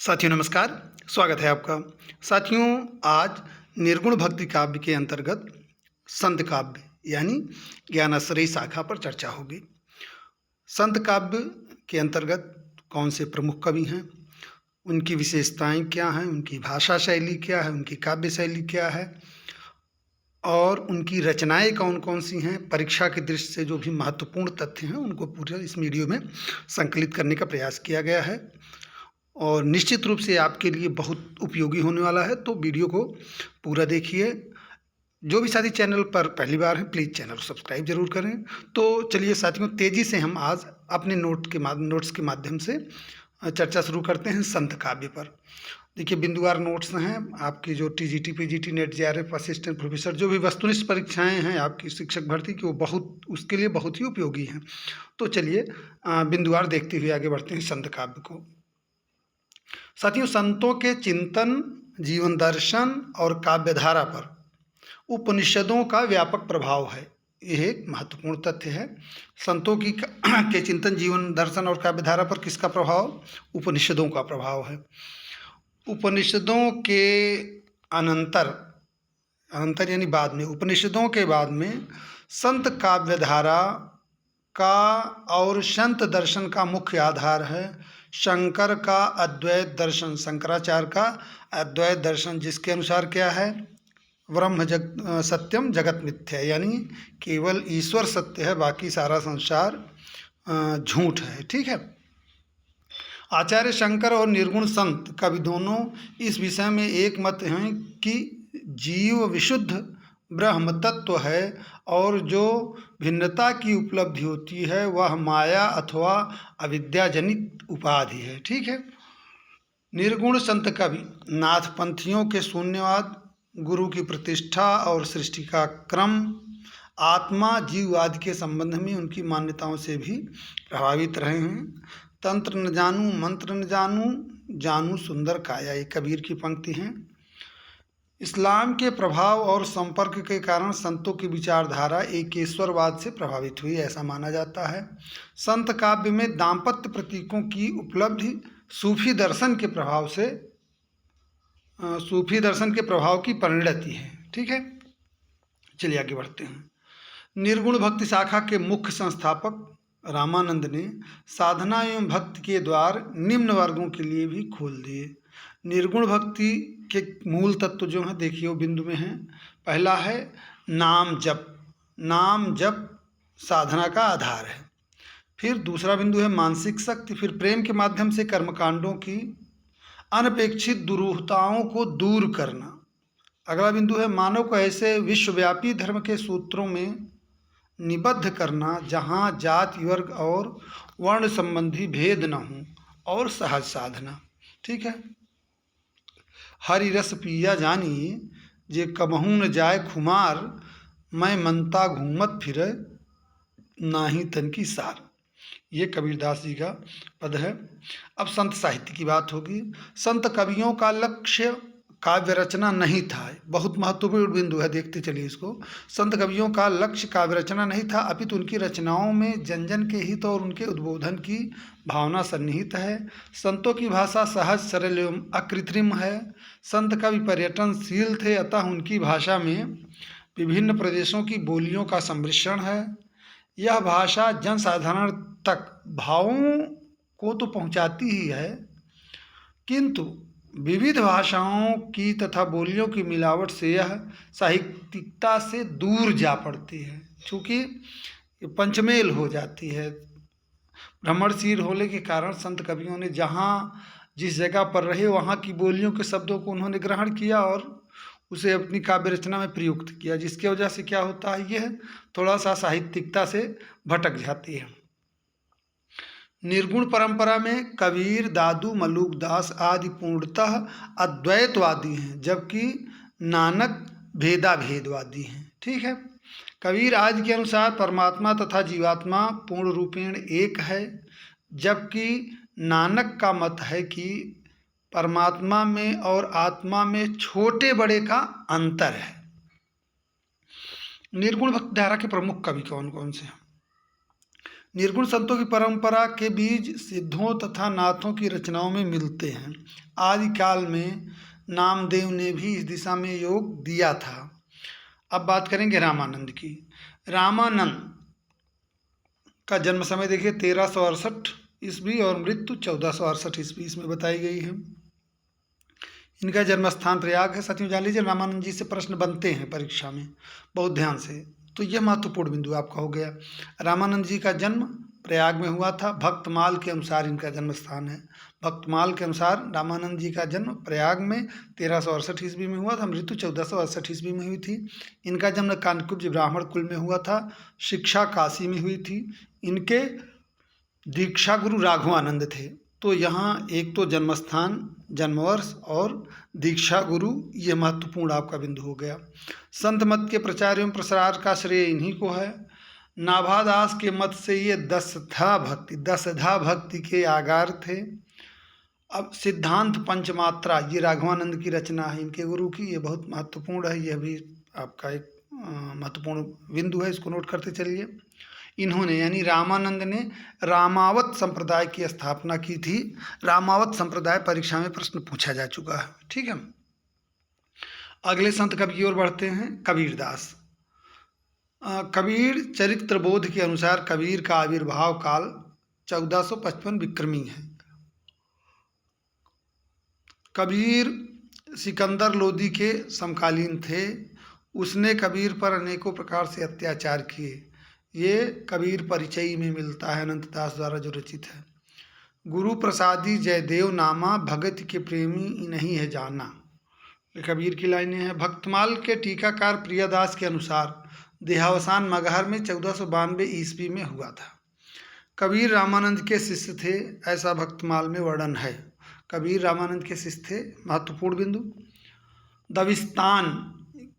साथियों नमस्कार, स्वागत है आपका। साथियों, आज निर्गुण भक्ति काव्य के अंतर्गत संत काव्य यानी ज्ञानाश्रयी शाखा पर चर्चा होगी। संत काव्य के अंतर्गत कौन से प्रमुख कवि हैं, उनकी विशेषताएं क्या हैं, उनकी भाषा शैली क्या है, उनकी काव्य शैली क्या है और उनकी रचनाएं कौन कौन सी हैं, परीक्षा की दृष्टि से जो भी महत्वपूर्ण तथ्य हैं उनको पूरा इस वीडियो में संकलित करने का प्रयास किया गया है और निश्चित रूप से आपके लिए बहुत उपयोगी होने वाला है। तो वीडियो को पूरा देखिए। जो भी साथी चैनल पर पहली बार हैं प्लीज़ चैनल को सब्सक्राइब जरूर करें। तो चलिए साथियों, तेज़ी से हम आज अपने नोट्स के माध्यम से चर्चा शुरू करते हैं संत काव्य पर। देखिए, बिंदुवार नोट्स हैं आपकी, जो TGT, PGT, net, JRF, assistant professor, जो भी वस्तुनिष्ठ परीक्षाएं हैं आपकी शिक्षक भर्ती की, वो उसके लिए बहुत ही उपयोगी हैं। तो चलिए बिंदुवार देखते हुए आगे बढ़ते हैं संत काव्य को। साथियों, संतों के चिंतन, जीवन दर्शन और काव्यधारा पर उपनिषदों का व्यापक प्रभाव है। यह एक महत्वपूर्ण तथ्य है। संतों के चिंतन, जीवन दर्शन और काव्यधारा पर किसका प्रभाव? उपनिषदों का प्रभाव है। उपनिषदों के अनंतर यानी बाद में, उपनिषदों के बाद में संत काव्यधारा का और संत दर्शन का मुख्य आधार है शंकर का अद्वैत दर्शन, शंकराचार्य का अद्वैत दर्शन, जिसके अनुसार क्या है? ब्रह्म सत्यम जगत मिथ्या, यानी केवल ईश्वर सत्य है, बाकी सारा संसार झूठ है। ठीक है। आचार्य शंकर और निर्गुण संत कवि दोनों इस विषय में एक मत हैं कि जीव विशुद्ध ब्रह्म तत्व है और जो भिन्नता की उपलब्धि होती है वह माया अथवा अविद्याजनित उपाधि है। ठीक है। निर्गुण संत कवि नाथपंथियों के शून्यवाद, गुरु की प्रतिष्ठा और सृष्टि का क्रम, आत्मा जीववाद के संबंध में उनकी मान्यताओं से भी प्रभावित रहे हैं। तंत्र न जानूं मंत्र न जानूं, जानूं सुंदर काया, ये कबीर की पंक्ति हैं। इस्लाम के प्रभाव और संपर्क के कारण संतों की विचारधारा एकेश्वरवाद से प्रभावित हुई, ऐसा माना जाता है। संत काव्य में दाम्पत्य प्रतीकों की उपलब्धि सूफी दर्शन के प्रभाव की परिणति है। ठीक है। चलिए आगे बढ़ते हैं। निर्गुण भक्ति शाखा के मुख्य संस्थापक रामानंद ने साधना एवं भक्ति के द्वार निम्न वर्गों के लिए भी खोल दिए। निर्गुण भक्ति के मूल तत्व जो हैं देखिए वो बिंदु में हैं। पहला है नाम जप। नाम जप साधना का आधार है। फिर दूसरा बिंदु है मानसिक शक्ति। फिर प्रेम के माध्यम से कर्मकांडों की अनपेक्षित दुरूहताओं को दूर करना। अगला बिंदु है मानव को ऐसे विश्वव्यापी धर्म के सूत्रों में निबद्ध करना जहाँ जाति, वर्ग और वर्ण संबंधी भेद न हो, और सहज साधना। ठीक है। हरि रस पिया जानी, जे कबहू न जाए खुमार, मैं मनता घूमत फिरे नाही तन की सार। ये कबीरदास जी का पद है। अब संत साहित्य की बात होगी। संत कवियों का लक्ष्य काव्य रचना नहीं था। बहुत महत्वपूर्ण बिंदु है, देखते चलिए इसको। संत कवियों का लक्ष्य काव्य रचना नहीं था, अपितु उनकी रचनाओं में जन जन के हित और उनके उद्बोधन की भावना सन्निहित है। संतों की भाषा सहज, सरल एवं अकृत्रिम है। संत कवि पर्यटनशील थे, अतः उनकी भाषा में विभिन्न प्रदेशों की बोलियों का सम्मिश्रण है। यह भाषा जनसाधारण तक भावों को तो पहुंचाती ही है, किंतु विविध भाषाओं की तथा बोलियों की मिलावट से यह साहित्यिकता से दूर जा पड़ती है, चूँकि पंचमेल हो जाती है। भ्रमणशील होने के कारण संत कवियों ने जहाँ जिस जगह पर रहे वहाँ की बोलियों के शब्दों को उन्होंने ग्रहण किया और उसे अपनी काव्य रचना में प्रयुक्त किया, जिसकी वजह से क्या होता है, यह थोड़ा सा साहित्यिकता से भटक जाती है। निर्गुण परंपरा में कबीर, दादू, मलूकदास आदि पूर्णतः अद्वैतवादी हैं, जबकि नानक भेदाभेदवादी हैं। ठीक है। कबीर आज के अनुसार परमात्मा तथा जीवात्मा पूर्ण रूपेण एक है, जबकि नानक का मत है कि परमात्मा में और आत्मा में छोटे बड़े का अंतर है। निर्गुण भक्ति धारा के प्रमुख कवि कौन कौन से हैं? निर्गुण संतों की परंपरा के बीज सिद्धों तथा नाथों की रचनाओं में मिलते हैं। आदिकाल में नामदेव ने भी इस दिशा में योग दिया था। अब बात करेंगे रामानंद की। रामानंद का जन्म समय देखिए 1368 ईस्वी और मृत्यु 1468 ईस्वी इसमें बताई गई है। इनका जन्म स्थान प्रयाग है। साथियों जान लीजिए, रामानंद जी से प्रश्न बनते हैं परीक्षा में, बहुत ध्यान से, तो यह महत्वपूर्ण बिंदु आपका हो गया। रामानंद जी का जन्म प्रयाग में हुआ था। भक्तमाल के अनुसार इनका जन्म स्थान है। भक्तमाल के अनुसार रामानंद जी का जन्म प्रयाग में 1368 ईस्वी में हुआ था। मृत्यु 1468 ईस्वी में हुई थी। इनका जन्म कानकुब्ज ब्राह्मण कुल में हुआ था। शिक्षा काशी में हुई थी। इनके दीक्षा गुरु राघवानंद थे। तो यहाँ एक तो जन्मस्थान, जन्मवर्ष और दीक्षा गुरु, ये महत्वपूर्ण आपका बिंदु हो गया। संत मत के प्रचार एवं प्रसार का श्रेय इन्हीं को है। नाभादास के मत से ये दसधा भक्ति के आगार थे। अब सिद्धांत पंचमात्रा, ये राघवानंद की रचना है इनके गुरु की, ये बहुत महत्वपूर्ण है। यह भी आपका एक महत्वपूर्ण बिंदु है, इसको नोट करते चलिए। इन्होंने यानी रामानंद ने रामावत संप्रदाय की स्थापना की थी। रामावत संप्रदाय परीक्षा में प्रश्न पूछा जा चुका है, ठीक है। अगले संत कवि की ओर बढ़ते हैं। कबीरदास। कबीर चरित्र बोध के अनुसार कबीर का आविर्भाव काल 1455 विक्रमी है। कबीर सिकंदर लोदी के समकालीन थे। उसने कबीर पर अनेकों प्रकार से अत्याचार किए। ये कबीर परिचय में मिलता है, अनंतदास द्वारा जो रचित है। गुरु प्रसादी जयदेव नामा, भगत के प्रेमी इन्हीं है जाना, ये कबीर की लाइनें हैं। भक्तमाल के टीकाकार प्रियदास के अनुसार देहावसान मगहर में 1492 ईस्वी में हुआ था। कबीर रामानंद के शिष्य थे, ऐसा भक्तमाल में वर्णन है। कबीर रामानंद के शिष्य थे, महत्वपूर्ण बिंदु। दविस्तान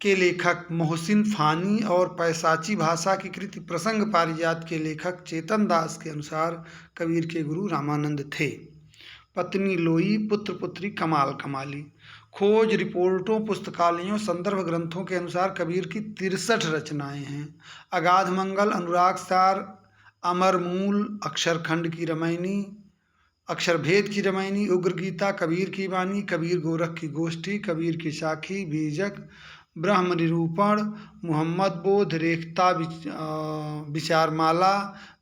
के लेखक मोहसिन फानी और पैसाची भाषा की कृति प्रसंग पारिजात के लेखक चेतन दास के अनुसार कबीर के गुरु रामानंद थे। पत्नी लोई, पुत्र पुत्री कमाल कमाली। खोज, रिपोर्टों, पुस्तकालयों, संदर्भ ग्रंथों के अनुसार कबीर की 63 रचनाएं हैं। अगाध मंगल, अनुराग सार, अमर मूल, अक्षरखंड की रामायणी, अक्षर भेद की रामायणी, उग्र गीता, कबीर की वाणी, कबीर गोरख की गोष्ठी, कबीर की साखी, बीजक, ब्रह्म निरूपण, मोहम्मद बोध, रेखता, विचारमाला,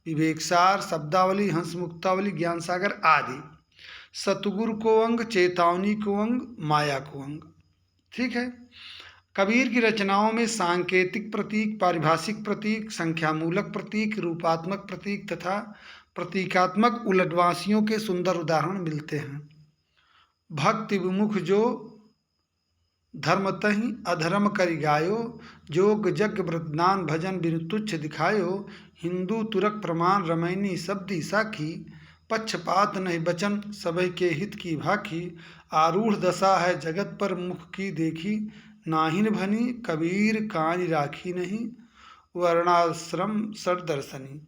विवेकसार, शब्दावली, हंस मुक्तावली, ज्ञान सागर आदि। सतगुरु को अंग, चेतावनी को अंग, माया को अंग, ठीक है। कबीर की रचनाओं में सांकेतिक प्रतीक, पारिभाषिक प्रतीक, संख्यामूलक प्रतीक, रूपात्मक प्रतीक तथा प्रतीकात्मक उलटवासियों के सुंदर उदाहरण मिलते हैं। भक्ति विमुख जो धर्मतहि अधर्म करि गायो, जोग जग व्रतदान भजन बिनु तुच्छ दिखायो, हिंदू तुरक प्रमाण रमैनी शब्दी साखी, पक्षपात नहीं बचन सबह के हित की भाखी, आरूढ़ दशा है जगत पर मुख की देखी, नाहिन भनी कबीर कानि राखी नहीं, वर्णाश्रम सठ दर्शनी।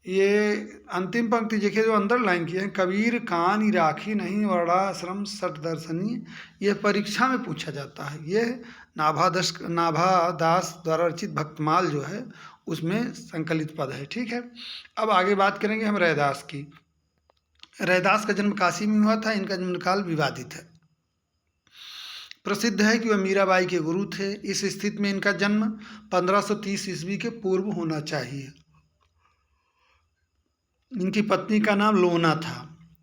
ये अंतिम पंक्ति देखिए जो अंडरलाइन की है, कबीर कानि राखी नहीं वर्णाश्रम सठ दर्शनी, ये परीक्षा में पूछा जाता है। ये नाभादास द्वारा रचित भक्तमाल जो है उसमें संकलित पद है, ठीक है। अब आगे बात करेंगे हम रैदास की। रैदास का जन्म काशी में हुआ था। इनका जन्मकाल विवादित है। प्रसिद्ध है कि वह मीराबाई के गुरु थे। इस स्थिति में इनका जन्म 1530 ईस्वी के पूर्व होना चाहिए। इनकी पत्नी का नाम लोना था।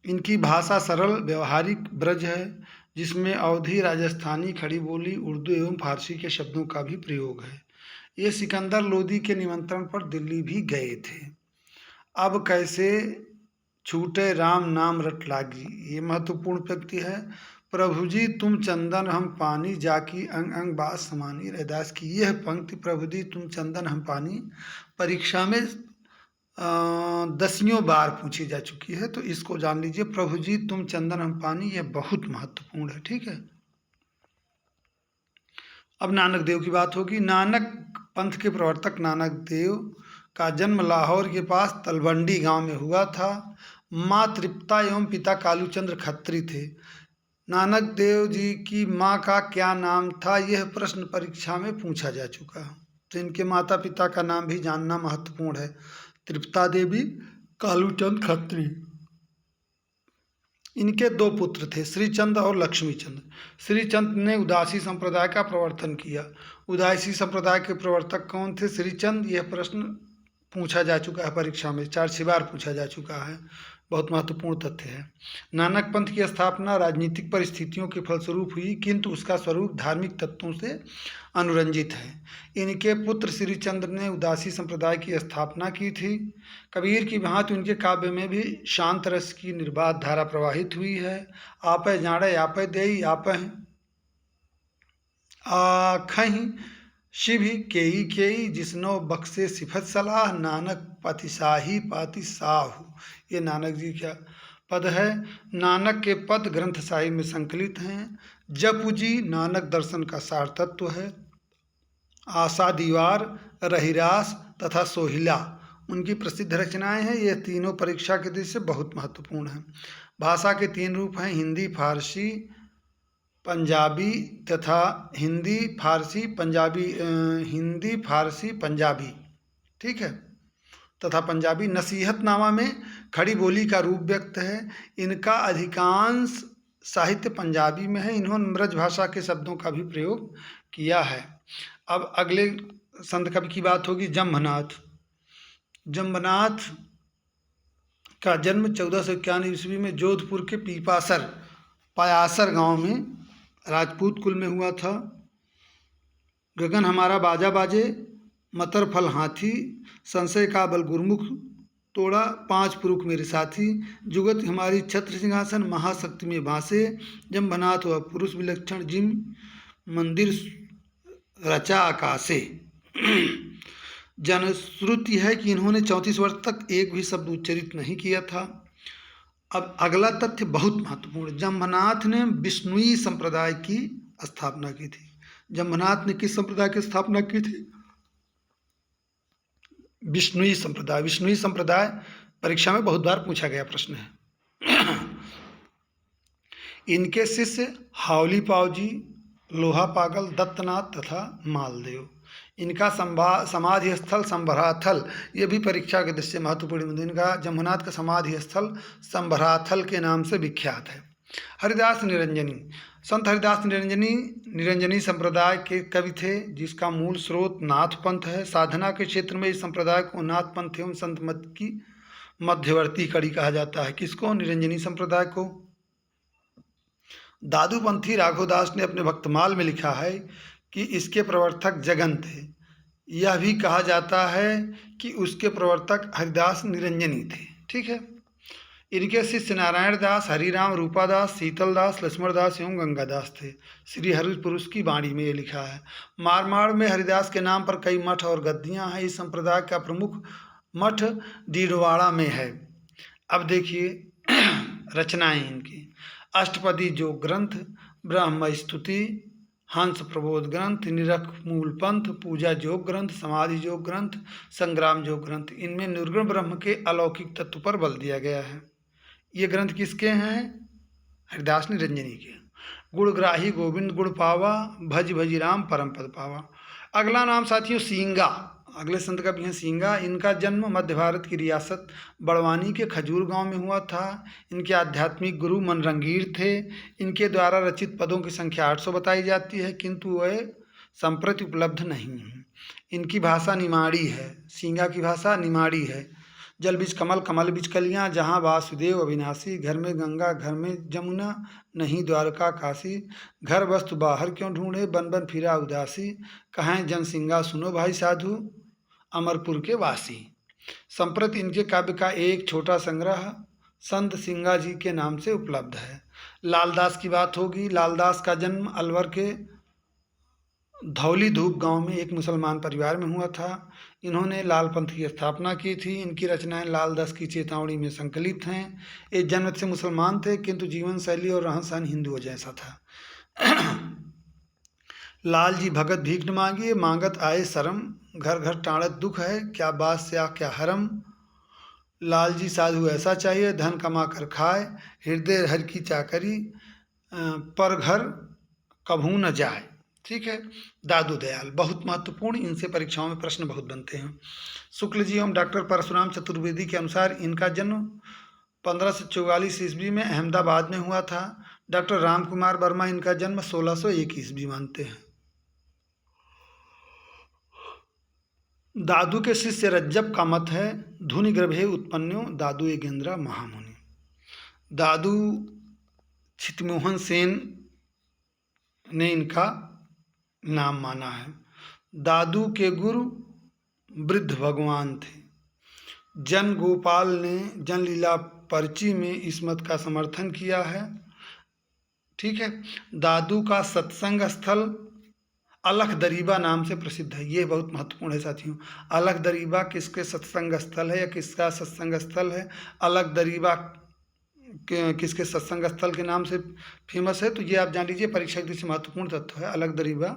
इनकी भाषा सरल व्यवहारिक ब्रज है, जिसमें अवधी, राजस्थानी, खड़ी बोली, उर्दू एवं फारसी के शब्दों का भी प्रयोग है। ये सिकंदर लोदी के निमंत्रण पर दिल्ली भी गए थे। अब कैसे छूटे राम नाम रट लागी, ये महत्वपूर्ण पंक्ति है। प्रभु जी तुम चंदन हम पानी, जाकी अंग अंग बात समानी। रैदास की यह पंक्ति प्रभु जी तुम चंदन हम पानी परीक्षा में 10वीं बार पूछी जा चुकी है, तो इसको जान लीजिए। प्रभु जी तुम चंदन हम पानी, यह बहुत महत्वपूर्ण है, ठीक है। अब नानक देव की बात होगी। नानक पंथ के प्रवर्तक नानक देव का जन्म लाहौर के पास तलवंडी गांव में हुआ था। माँ तृप्ता एवं पिता कालूचंद्र खत्री थे। नानक देव जी की माँ का क्या नाम था, यह प्रश्न परीक्षा में पूछा जा चुका है, तो इनके माता पिता का नाम भी जानना महत्वपूर्ण है। तृप्ता देवी, कालूचंद खत्री। इनके दो पुत्र थे, श्रीचंद और लक्ष्मीचंद। श्रीचंद ने उदासी संप्रदाय का प्रवर्तन किया। उदासी संप्रदाय के प्रवर्तक कौन थे? श्रीचंद। यह प्रश्न पूछा जा चुका है परीक्षा में, 4-6 बार पूछा जा चुका है, बहुत महत्वपूर्ण तथ्य है। नानक पंथ की स्थापना राजनीतिक परिस्थितियों के फलस्वरूप हुई, किंतु उसका स्वरूप धार्मिक तत्वों से अनुरंजित है। इनके पुत्र श्रीचंद्र ने उदासी संप्रदाय की स्थापना की थी। कबीर की भांति उनके काव्य में भी शांत रस की निर्बाध धारा प्रवाहित हुई है। आपै जाड़े आपै देई आपै आखहि शिव केई केई, जिसनो बख्शे सिफत सलाह, नानक पातिशाही पाति साहू। ये नानक जी का पद है। नानक के पद ग्रंथ साहिब में संकलित हैं। जपू जी नानक दर्शन का सार तत्व है। आशा दीवार, रहिरास तथा सोहिला उनकी प्रसिद्ध रचनाएं हैं। ये तीनों परीक्षा के दृष्टि से बहुत महत्वपूर्ण हैं। भाषा के 3 रूप हैं, हिंदी, फारसी, पंजाबी तथा हिंदी फारसी पंजाबी, ठीक है, तथा पंजाबी। नसीहतनामा में खड़ी बोली का रूप व्यक्त है। इनका अधिकांश साहित्य पंजाबी में है। इन्होंने ब्रज भाषा के शब्दों का भी प्रयोग किया है। अब अगले संत कवि की बात होगी, जम्भनाथ। जम्भनाथ का जन्म 1491 ईस्वी में जोधपुर के पयासर गांव में राजपूत कुल में हुआ था। गगन हमारा बाजा बाजे, मतर फल हाथी, संशय का बल गुरुमुख तोड़ा, 5 पुरुष मेरे साथी, जुगत हमारी छत्र सिंहासन, महाशक्ति में बांसे, जम्भनाथ वह पुरुष विलक्षण, जिम मंदिर रचा आकाशे। जनश्रुति है कि इन्होंने 34 वर्ष तक एक भी शब्द उच्चरित नहीं किया था। अब अगला तथ्य बहुत महत्वपूर्ण। जम्भनाथ ने विष्णुई संप्रदाय की स्थापना की थी। जम्भनाथ ने किस संप्रदाय की स्थापना की थी? विष्णुई संप्रदाय। विष्णुई संप्रदाय परीक्षा में बहुत बार पूछा गया प्रश्न है। इनके शिष्य हावली पावजी, लोहा पागल, दत्तनाथ तथा मालदेव। इनका समाधि स्थल संभराथल, ये भी परीक्षा के दृष्टि से महत्वपूर्ण। इनका जम्भनाथ का समाधि स्थल संभराथल के नाम से विख्यात है। हरिदास निरंजनी। संत हरिदास निरंजनी संप्रदाय के कवि थे, जिसका मूल स्रोत नाथ पंथ है। साधना के क्षेत्र में इस संप्रदाय को नाथ पंथ एवं संत मत की मध्यवर्ती कड़ी कहा जाता है। किसको? निरंजनी संप्रदाय को। दादूपंथी राघवदास ने अपने भक्तमाल में लिखा है कि इसके प्रवर्तक जगन थे। यह भी कहा जाता है कि उसके प्रवर्तक हरिदास निरंजनी थे, ठीक है। इनके शिष्य नारायण दास, हरिराम, रूपादास, शीतलदास, लक्ष्मणदास एवं गंगादास थे। श्री हरि पुरुष की वाणी में ये लिखा है। मारवाड़ में हरिदास के नाम पर कई मठ और गद्दियाँ हैं। इस संप्रदाय का प्रमुख मठ डीडवाड़ा में है। अब देखिए रचनाएं इनकी। अष्टपदी जोग ग्रंथ, ब्रह्म स्तुति, हंस प्रबोध ग्रंथ, निरख मूल पंथ, पूजा जोग ग्रंथ, समाधि जोग ग्रंथ, संग्राम जोग ग्रंथ। इनमें निर्गुण ब्रह्म के अलौकिक तत्व पर बल दिया गया है। ये ग्रंथ किसके हैं? हरिदास निरंजनी के। गुणग्राही गोविंद गुण पावा, भज भज राम परम पद पावा। अगला नाम साथियों सींगा। अगले संत का भी है सींगा। इनका जन्म मध्य भारत की रियासत बड़वानी के खजूर गांव में हुआ था। इनके आध्यात्मिक गुरु मनरंगीर थे। इनके द्वारा रचित पदों की संख्या 800 बताई जाती है, किंतु वह संप्रति उपलब्ध नहीं है। इनकी भाषा निमाड़ी है। सींगा की भाषा निमाड़ी है। जल बीच कमल, कमल बीच कलियाँ, जहाँ वासुदेव अविनाशी, घर में गंगा घर में जमुना, नहीं द्वारका काशी, घर वस्तु बाहर क्यों ढूंढे, बन बन फिरा उदासी, कहें जन सिंगा सुनो भाई साधु, अमरपुर के वासी। संप्रति इनके काव्य का एक छोटा संग्रह संत सिंगा जी के नाम से उपलब्ध है। लालदास की बात होगी। लालदास का जन्म अलवर के धौली धूप गांव में एक मुसलमान परिवार में हुआ था। इन्होंने लाल पंथ की स्थापना की थी। इनकी रचनाएं लालदास की चेतावनी में संकलित हैं। ये जन्म से मुसलमान थे, किंतु जीवन शैली और रहन सहन हिंदुओं जैसा था। लाल जी भगत भीख न मांगिए, मांगत आए शरम, घर घर टाड़त दुख है, क्या बात से क्या हरम। लाल जी साधु ऐसा चाहिए, धन कमा कर खाए, हृदय हर की चाकरी, पर घर कभू न जाए। ठीक है। दादू दयाल बहुत महत्वपूर्ण, इनसे परीक्षाओं में प्रश्न बहुत बनते हैं। शुक्ल जी एवं डॉक्टर परशुराम चतुर्वेदी के अनुसार इनका जन्म 1544 ईस्वी में अहमदाबाद में हुआ था। डॉक्टर राम कुमार वर्मा इनका जन्म 1601 ईस्वी मानते हैं। दादू के शिष्य रज्जब का मत है धुनि गर्भे उत्पन्नो दादू एगेंद्रा महामुनि। दादू छितमोहन सेन ने इनका नाम माना है। दादू के गुरु वृद्ध भगवान थे। जन गोपाल ने जन लीला पर्ची में इस मत का समर्थन किया है। ठीक है। दादू का सत्संग स्थल अलख दरीबा नाम से प्रसिद्ध है। ये बहुत महत्वपूर्ण है साथियों। अलख दरीबा किसके सत्संग स्थल है या किसका सत्संग स्थल है? अलख दरीबा किसके सत्संग स्थल के नाम से फेमस है? तो ये आप जान लीजिए, परीक्षा की दृष्टि से महत्वपूर्ण तत्व है। अलख दरीबा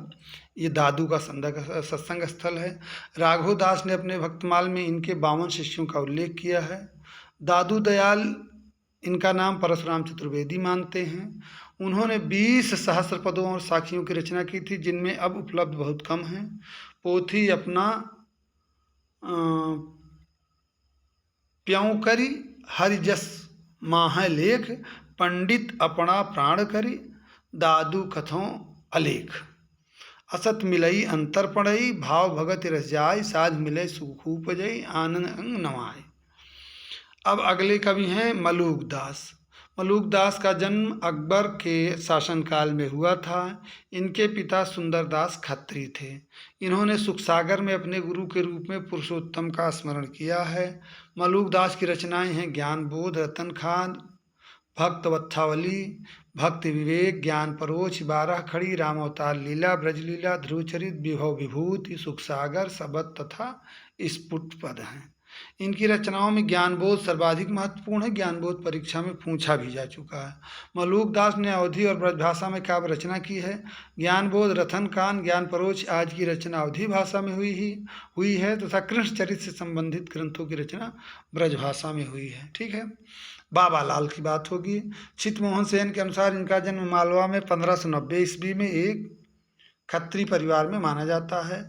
ये दादू का सत्संग स्थल है। राघव दास ने अपने भक्तमाल में इनके 52 शिष्यों का उल्लेख किया है। दादू दयाल इनका नाम परशुराम चतुर्वेदी मानते हैं। उन्होंने 20 सहस्त्र पदों और साखियों की रचना की थी, जिनमें अब उपलब्ध बहुत कम हैं। पोथी अपना प्यों करी हरिजस माह लेख, पंडित अपना प्राण करी दादू कथों अलेख। असत मिलई अंतर पड़ई, भाव भगत रस जाय, साध मिले सुख उपजई, आनंद अंग नवाय। अब अगले कवि हैं मलूक दास। मलूक दास का जन्म अकबर के शासनकाल में हुआ था। इनके पिता सुंदरदास खत्री थे। इन्होंने सुखसागर में अपने गुरु के रूप में पुरुषोत्तम का स्मरण किया है। मलूक दास की रचनाएं हैं ज्ञान बोध, रतन खान, भक्त वत्थावली, भक्ति विवेक, ज्ञान परोछ, 12 खड़ी, राम अवतार लीला, ब्रजलीला, ध्रुवचरित, विभव विभूति, सुखसागर, सबद तथा स्फुट पद हैं। इनकी रचनाओं में ज्ञानबोध सर्वाधिक महत्वपूर्ण है। ज्ञानबोध परीक्षा में पूछा भी जा चुका है। मलूक दास ने अवधी और ब्रजभाषा में काव्य रचना की है। ज्ञानबोध, रतन कान, ज्ञान परोच आज की रचना अवधी भाषा में हुई है तथा कृष्ण चरित्र से संबंधित ग्रंथों की रचना ब्रजभाषा में हुई है। ठीक है। बाबा लाल की बात होगी। छितमोहन सेन के अनुसार इनका जन्म मालवा में 1590 ईस्वी में एक खत्री परिवार में माना जाता है।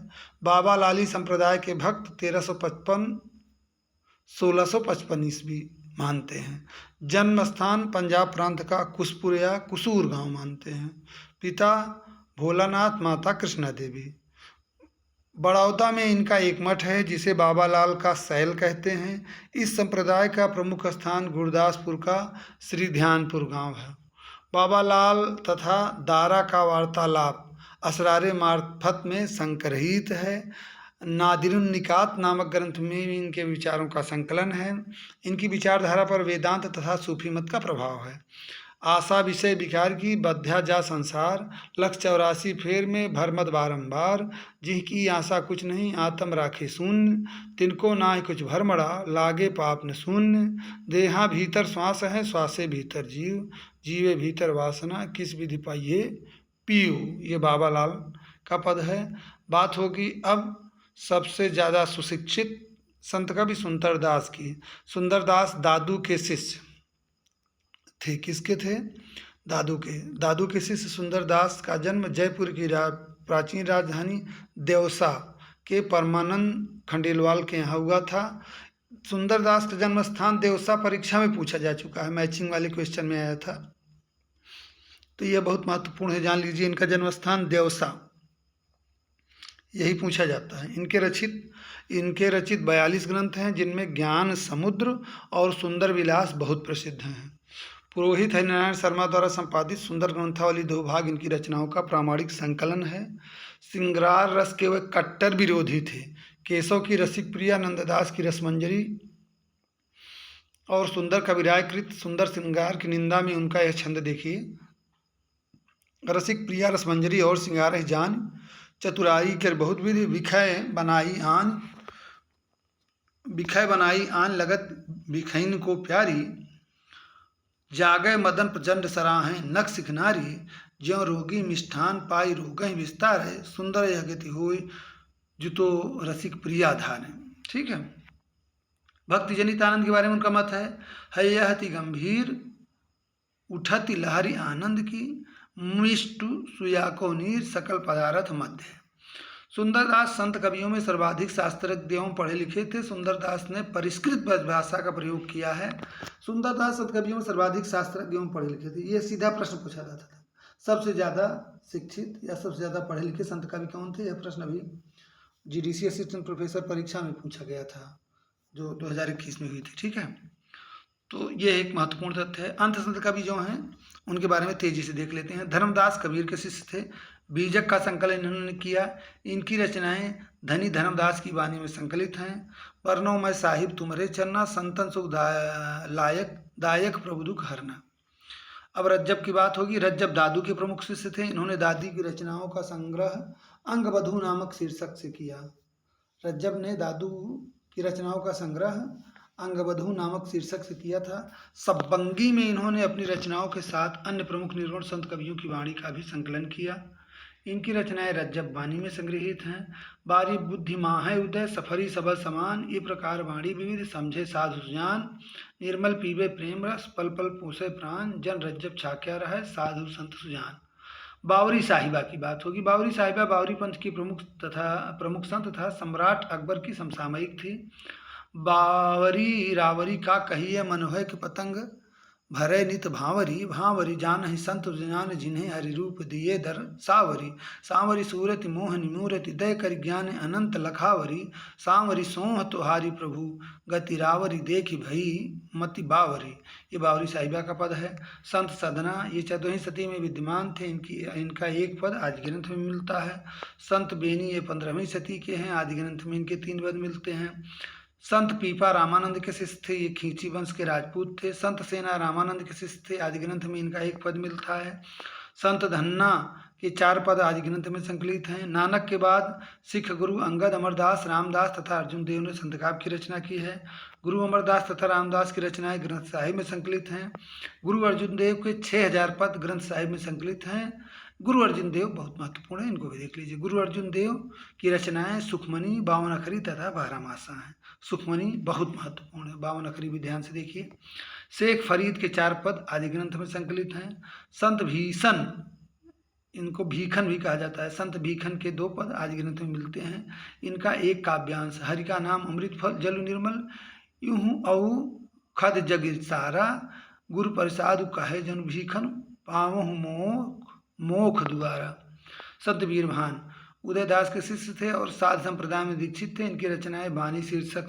बाबा लाली संप्रदाय के भक्त 1655 ईस्वी मानते हैं। जन्म स्थान पंजाब प्रांत का कुसपुर या कुसूर गांव मानते हैं। पिता भोलानाथ, माता कृष्णा देवी। बड़ौदा में इनका एक मठ है जिसे बाबा लाल का सैल कहते हैं। इस संप्रदाय का प्रमुख स्थान गुरदासपुर का श्री ध्यानपुर गांव है। बाबा लाल तथा दारा का वार्तालाप असरारे मार्फत में संकरहित है। नादिरुन निकात नामक ग्रंथ में इनके विचारों का संकलन है। इनकी विचारधारा पर वेदांत तथा सूफी मत का प्रभाव है। आशा विषय विकार की बध्या जा संसार, लक्ष्य 84 फेर में भरमत बारंबार, जिनकी आशा कुछ नहीं आत्म राखे शून्य, तिनको ना कुछ भरमड़ा लागे पाप न शून्य, देहा भीतर श्वास है श्वासे भीतर जीव, जीवे भीतर वासना किस विधि पाइये पीयू। ये बाबा लाल का पद है। बात होगी अब सबसे ज़्यादा सुशिक्षित संत कवि सुंदरदास की। सुंदरदास दादू के शिष्य थे। किसके थे? दादू के शिष्य सुंदरदास का जन्म जयपुर की प्राचीन राजधानी देवसा के परमानंद खंडेलवाल के यहाँ हुआ था। सुंदरदास का जन्म स्थान देवसा परीक्षा में पूछा जा चुका है, मैचिंग वाले क्वेश्चन में आया था, तो यह बहुत महत्वपूर्ण है, जान लीजिए। इनका जन्म स्थान देवसा, यही पूछा जाता है। इनके रचित 42 ग्रंथ हैं, जिनमें ज्ञान समुद्र और सुंदर विलास बहुत प्रसिद्ध हैं। पुरोहित हरिनारायण शर्मा द्वारा संपादित सुंदर ग्रंथावली 2 भाग इनकी रचनाओं का प्रामाणिक संकलन है। श्रृंगार रस के वे कट्टर विरोधी थे। केशव की रसिक प्रिया, नंददास की रसमंजरी और सुंदर कविराय कृत सुंदर श्रृंगार की निंदा में उनका यह छंद देखिए। रसिक प्रिया रसमंजरी और श्रृंगार जान, चतुराई कर बहुत विधि, विखय बनाई आन लगत बिखैन को प्यारी, जागय मदन प्रचंड सराहें नख सिखनारी, ज्यों रोगी मिष्ठान पाई रोगहि विस्तार है, सुंदर यह गति हुई जुतो रसिक प्रिया धान। ठीक है। भक्ति जनित आनंद के बारे में उनका मत है यह अति गंभीर उठती लहरी आनंद की, मिष्टु सुयाको नीर सकल पदार्थ मध्य। सुंदरदास संत कवियों में सर्वाधिक शास्त्रज्ञ एवं पढ़े लिखे थे। सुंदरदास ने परिष्कृत भाषा का प्रयोग किया है। सुंदरदास संत कवियों में सर्वाधिक शास्त्रज्ञ एवं पढ़े लिखे थे। ये सीधा प्रश्न पूछा जाता था, सबसे ज़्यादा शिक्षित या सबसे ज़्यादा पढ़े लिखे संत कवि कौन थे? यह प्रश्न अभी जीडीसी असिस्टेंट प्रोफेसर परीक्षा में पूछा गया था, जो 2021 में हुई थी। ठीक है, तो ये एक महत्वपूर्ण तथ्य है। अंत संत कवि जो हैं उनके बारे में तेजी से देख लेते हैं। धर्मदास कबीर के शिष्य थे। बीजक का संकलन इन्होंने किया। इनकी रचनाएं धनी धर्मदास की वाणी में संकलित हैं। वर्णों में साहिब तुम्हारे चरना, संतन सुख लायक दायक प्रभु दुख हरना। अब रज्जब की बात होगी। रज्जब दादू के प्रमुख शिष्य थे। इन्होंने दादी की रचनाओं का संग्रह अंगवधू नामक शीर्षक से किया। रज्जब ने दादू की रचनाओं का संग्रह अंगवधू नामक शीर्षक से किया था। सब्बंगी में इन्होंने अपनी रचनाओं के साथ अन्य प्रमुख निर्गुण संत कवियों की वाणी का भी संकलन किया। इनकी रचनाएं रज्जब वाणी में संग्रहित हैं। बारी बुद्धि माहे उदय, सफरी सबल समान, ये प्रकार वाणी विविध, समझे साधु सुजान, निर्मल पीवे प्रेम रस, पल पल पोसे प्राण, जन रज्जब छाक्या रहे, साधु संत सुजान। बावरी साहिबा की बात होगी। बावरी साहिबा बावरी पंथ की प्रमुख संत तथा सम्राट अकबर की समसामयिक थी। बावरी रावरी का कहिए मनोहय के पतंग, भरे नित भावरी, भावरी जान ही संत जान, जिन्हें हरि रूप दिए दर सावरी, सांवरी सूरति मोहनी मूरति, दय कर ज्ञान अनंत लखावरी, सांवरी सोह तुहारी प्रभु, गति रावरी देखी भई मति बावरी। ये बावरी साहिबा का पद है। संत सदना ये 14वीं सदी में विद्यमान थे। इनका एक पद आदि ग्रंथ में मिलता है। संत बेनी ये 15वीं सदी के हैं। आदि ग्रंथ में इनके 3 पद मिलते हैं। संत पीपा रामानंद के शिष्य थे। ये खींची वंश के राजपूत थे। संत सेना रामानंद के शिष्य थे। आदि ग्रंथ में इनका 1 पद मिलता है। संत धन्ना के 4 पद आदि ग्रंथ में संकलित हैं। नानक के बाद सिख गुरु अंगद, अमरदास, रामदास तथा अर्जुन देव ने संत काव्य की रचना की है। गुरु अमरदास तथा रामदास की रचनाएं ग्रंथ साहिब में संकलित हैं। गुरु अर्जुन देव के 6000 पद ग्रंथ साहिब में संकलित हैं। गुरु अर्जुन देव बहुत महत्वपूर्ण है, इनको भी देख लीजिए। गुरु अर्जुन देव की रचनाएं सुखमणि, 52 अखरी तथा 12 मासा हैं। सुखमणि बहुत महत्वपूर्ण है, 52 अखरी भी ध्यान से देखिए। शेख फरीद के 4 पद आदि ग्रंथ में संकलित हैं। संत भीषण, इनको भीखन भी कहा जाता है। संत भीखन के 2 पद आदि ग्रंथ में मिलते हैं। इनका एक काव्यांश, हरि का नाम अमृत फल जल निर्मल, यूं औ खद जग सारा, गुरु प्रसाद कहे जन भीखन, पावहु मोख द्वारा। संत वीरभान उदयदास के शिष्य थे और साध संप्रदाय में दीक्षित थे। इनकी रचनाएं वाणी शीर्षक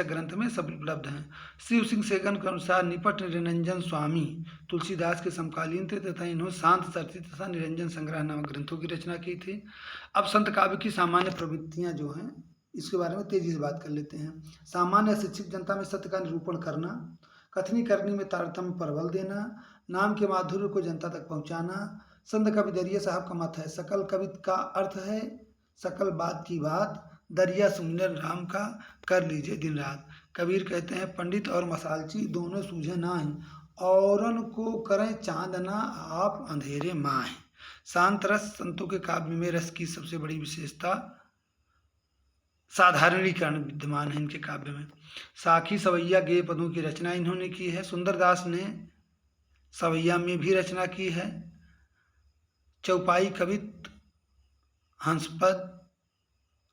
ग्रंथ में सब उपलब्ध हैं। शिव सिंह सेगन के अनुसार निपट निरंजन स्वामी तुलसीदास के समकालीन थे तथा इन्होंने शांत चर्चित तथा निरंजन संग्रह नामक ग्रंथों की रचना की थी। अब संत काव्य की सामान्य प्रवृत्तियां जो हैं इसके बारे में तेजी से बात कर लेते हैं। सामान्य शिक्षित जनता में सत्य का निरूपण करना, कथनी करनी में तारतम्य पर बल देना, नाम के माधुर्य को जनता तक पहुंचाना। संत कवि दरिया साहब का मत है, सकल कवित का अर्थ है सकल बात की बात, दरिया सुमिरन राम का कर लीजिए दिन रात। कबीर कहते हैं पंडित और मसालची दोनों सूझे नाहीं, औरन को करें चांदना आप अंधेरे माहें। शांत रस संतों के काव्य में रस की सबसे बड़ी विशेषता साधारणीकरण विद्यमान है इनके काव्य में। साखी सवैया गेय पदों की रचना इन्होंने की है। सुंदरदास ने सवैया में भी रचना की है। चौपाई कवित हंसपद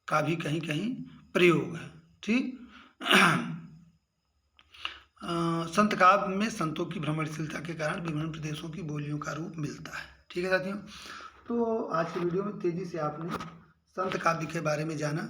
का भी कहीं कहीं प्रयोग है। ठीक संत काव्य में संतों की भ्रमणशीलता के कारण विभिन्न प्रदेशों की बोलियों का रूप मिलता है। ठीक है साथियों, तो आज की वीडियो में तेजी से आपने संत काव्य के बारे में जाना।